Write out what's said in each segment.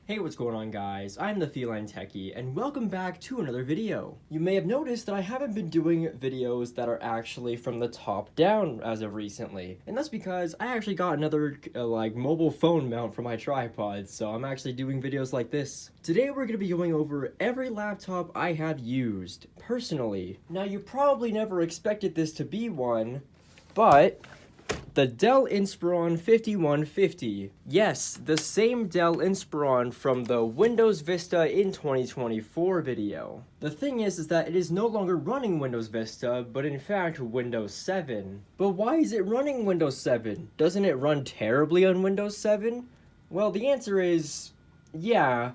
Hey, what's going on, guys? I'm the Feline Techie, and welcome back to another video. You may have noticed that I haven't been doing videos that are actually from the top down as of recently, and that's because I actually got another mobile phone mount for my tripod, so I'm actually doing videos like this. Today we're going to be going over every laptop I have used, personally. Now, you probably never expected this to be one, but the Dell Inspiron 5150. Yes, the same Dell Inspiron from the Windows Vista in 2024 video. The thing is that it is no longer running Windows Vista, but in fact Windows 7. But why is it running Windows 7? Doesn't it run terribly on Windows 7? Well, the answer is yeah.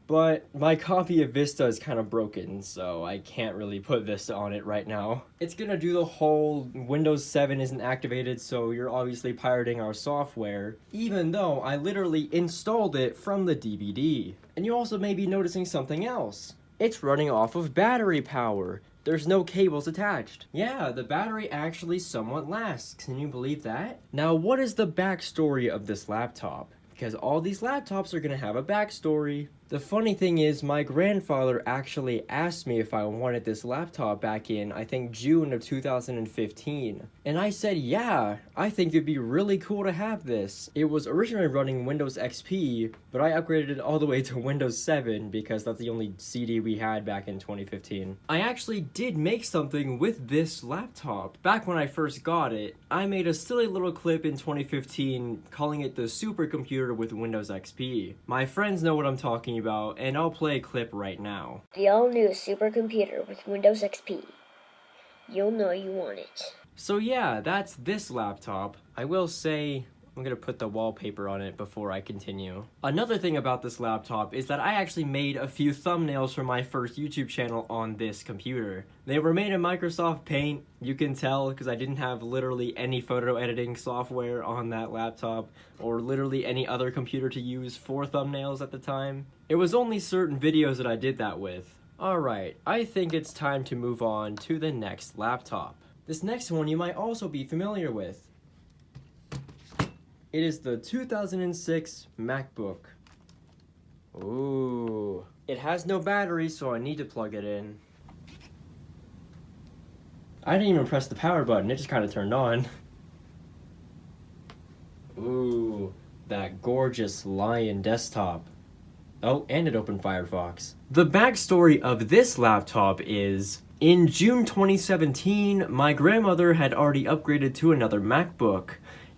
But my copy of Vista is kind of broken, so I can't really put Vista on it right now. It's gonna do the whole Windows 7 isn't activated, so you're obviously pirating our software, even though I literally installed it from the DVD. And you also may be noticing something else. It's running off of battery power. There's no cables attached. Yeah, the battery actually somewhat lasts. Can you believe that? Now, what is the backstory of this laptop? Because all these laptops are gonna have a backstory. The funny thing is, my grandfather actually asked me if I wanted this laptop back in, I think, June of 2015. And I said, yeah, I think it'd be really cool to have this. It was originally running Windows XP, but I upgraded it all the way to Windows 7 because that's the only CD we had back in 2015. I actually did make something with this laptop. Back when I first got it, I made a silly little clip in 2015 calling it the supercomputer with Windows XP. My friends know what I'm talking about, and I'll play a clip right now. The all-new supercomputer with Windows XP. You'll know you want it. So yeah, that's this laptop. I will say, I'm gonna put the wallpaper on it before I continue. Another thing about this laptop is that I actually made a few thumbnails for my first YouTube channel on this computer. They were made in Microsoft Paint. You can tell because I didn't have literally any photo editing software on that laptop or literally any other computer to use for thumbnails at the time. It was only certain videos that I did that with. Alright, I think it's time to move on to the next laptop. This next one you might also be familiar with. It is the 2006 MacBook. Ooh. It has no battery, so I need to plug it in. I didn't even press the power button, it just kind of turned on. Ooh, that gorgeous Lion desktop. Oh, and it opened Firefox. The backstory of this laptop is, in June 2017, my grandmother had already upgraded to another MacBook,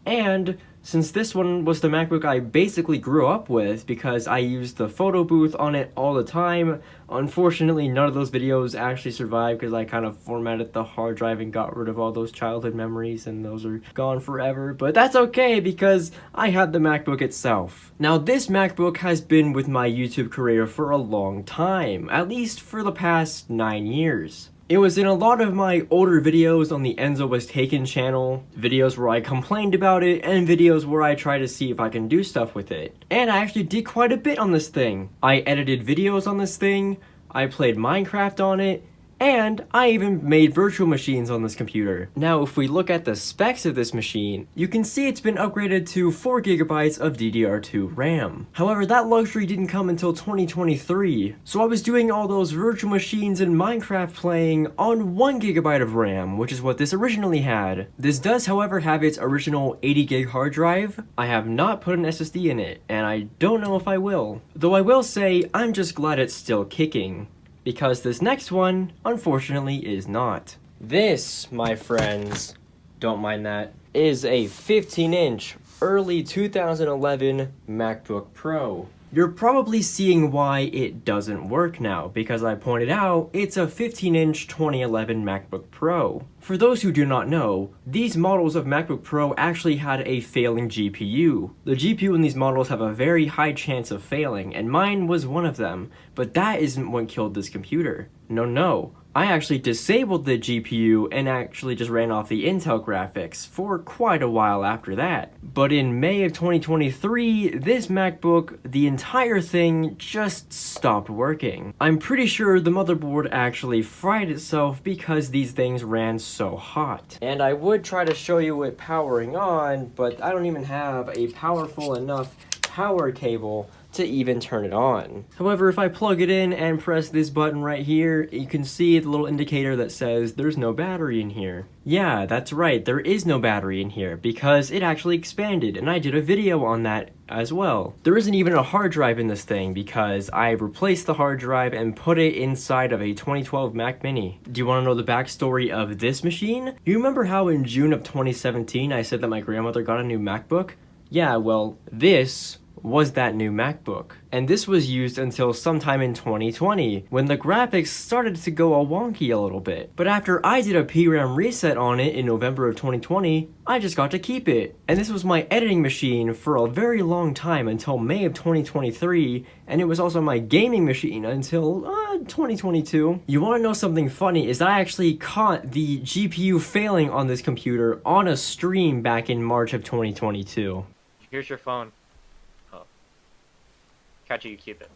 and since this one was the MacBook I basically grew up with because I used the photo booth on it all the time, unfortunately none of those videos actually survived because I kind of formatted the hard drive and got rid of all those childhood memories and those are gone forever, but that's okay because I had the MacBook itself. Now this MacBook has been with my YouTube career for a long time, at least for the past 9 years. It was in a lot of my older videos on the Enzo Was Taken channel, videos where I complained about it, and videos where I try to see if I can do stuff with it. And I actually did quite a bit on this thing. I edited videos on this thing, I played Minecraft on it, and I even made virtual machines on this computer. Now, if we look at the specs of this machine, you can see it's been upgraded to 4GB of DDR2 RAM. However, that luxury didn't come until 2023, so I was doing all those virtual machines and Minecraft playing on 1GB of RAM, which is what this originally had. This does, however, have its original 80GB hard drive. I have not put an SSD in it, and I don't know if I will. Though I will say, I'm just glad it's still kicking. Because this next one, unfortunately, is not. This, my friends, don't mind that, is a 15-inch early 2011 MacBook Pro. You're probably seeing why it doesn't work now, because I pointed out it's a 15-inch 2011 MacBook Pro. For those who do not know, these models of MacBook Pro actually had a failing GPU. The GPU in these models have a very high chance of failing, and mine was one of them, but that isn't what killed this computer. No. I actually disabled the GPU and actually just ran off the Intel graphics for quite a while after that. But in May of 2023, this MacBook, the entire thing just stopped working. I'm pretty sure the motherboard actually fried itself because these things ran so hot. And I would try to show you it powering on, but I don't even have a powerful enough power cable to even turn it on. However, if I plug it in and press this button right here, you can see the little indicator that says there's no battery in here. Yeah, that's right, there is no battery in here because it actually expanded, and I did a video on that as well. There isn't even a hard drive in this thing because I replaced the hard drive and put it inside of a 2012 Mac Mini. Do you want to know the backstory of this machine? You remember how in June of 2017 I said that my grandmother got a new MacBook? Yeah, well, this was that new MacBook. And this was used until sometime in 2020, when the graphics started to go all wonky a little bit. But after I did a PRAM reset on it in November of 2020, I just got to keep it. And this was my editing machine for a very long time until May of 2023, and it was also my gaming machine until 2022. You wanna know something funny is I actually caught the GPU failing on this computer on a stream back in March of 2022. Here's your phone. Oh. Catch it, you keep it.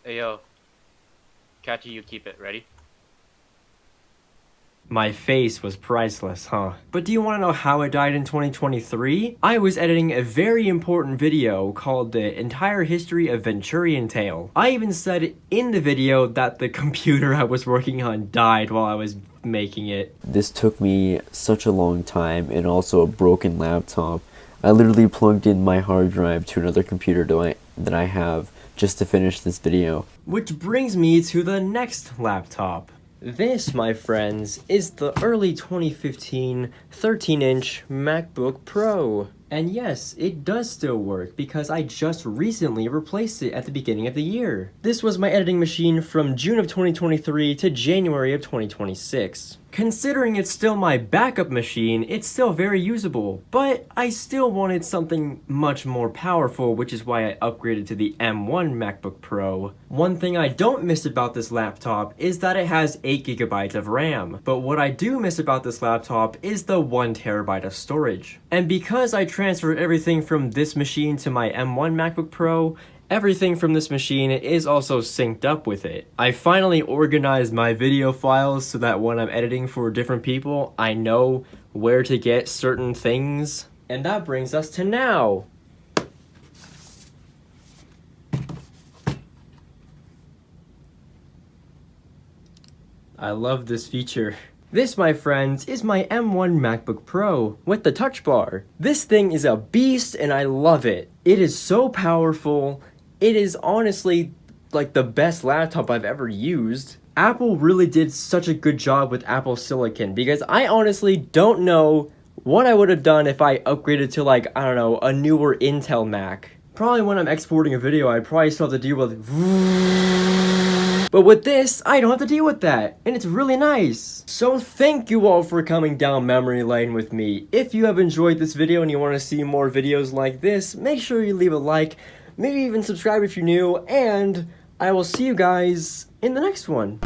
Hey yo. Catch it, you keep it. Ready? My face was priceless, huh? But do you want to know how it died in 2023? I was editing a very important video called The Entire History of Venturian Tale. I even said in the video that the computer I was working on died while I was making it. This took me such a long time, and also a broken laptop. I literally plugged in my hard drive to another computer that I have just to finish this video. Which brings me to the next laptop. This, my friends, is the early 2015 13-inch MacBook Pro. And yes, it does still work because I just recently replaced it at the beginning of the year. This was my editing machine from June of 2023 to January of 2026. Considering it's still my backup machine, it's still very usable, but I still wanted something much more powerful, which is why I upgraded to the M1 MacBook Pro. One thing I don't miss about this laptop is that it has 8GB of RAM, but what I do miss about this laptop is the 1TB of storage. And because I transferred everything from this machine to my M1 MacBook Pro, everything from this machine is also synced up with it. I finally organized my video files so that when I'm editing for different people, I know where to get certain things. And that brings us to now. I love this feature. This, my friends, is my M1 MacBook Pro with the touch bar. This thing is a beast and I love it. It is so powerful. It is honestly like the best laptop I've ever used. Apple really did such a good job with Apple Silicon because I honestly don't know what I would have done if I upgraded to like, I don't know, a newer Intel Mac. Probably when I'm exporting a video, I'd probably still have to deal with but with this, I don't have to deal with that, and it's really nice. So thank you all for coming down memory lane with me. If you have enjoyed this video and you want to see more videos like this, make sure you leave a like, maybe even subscribe if you're new, and I will see you guys in the next one.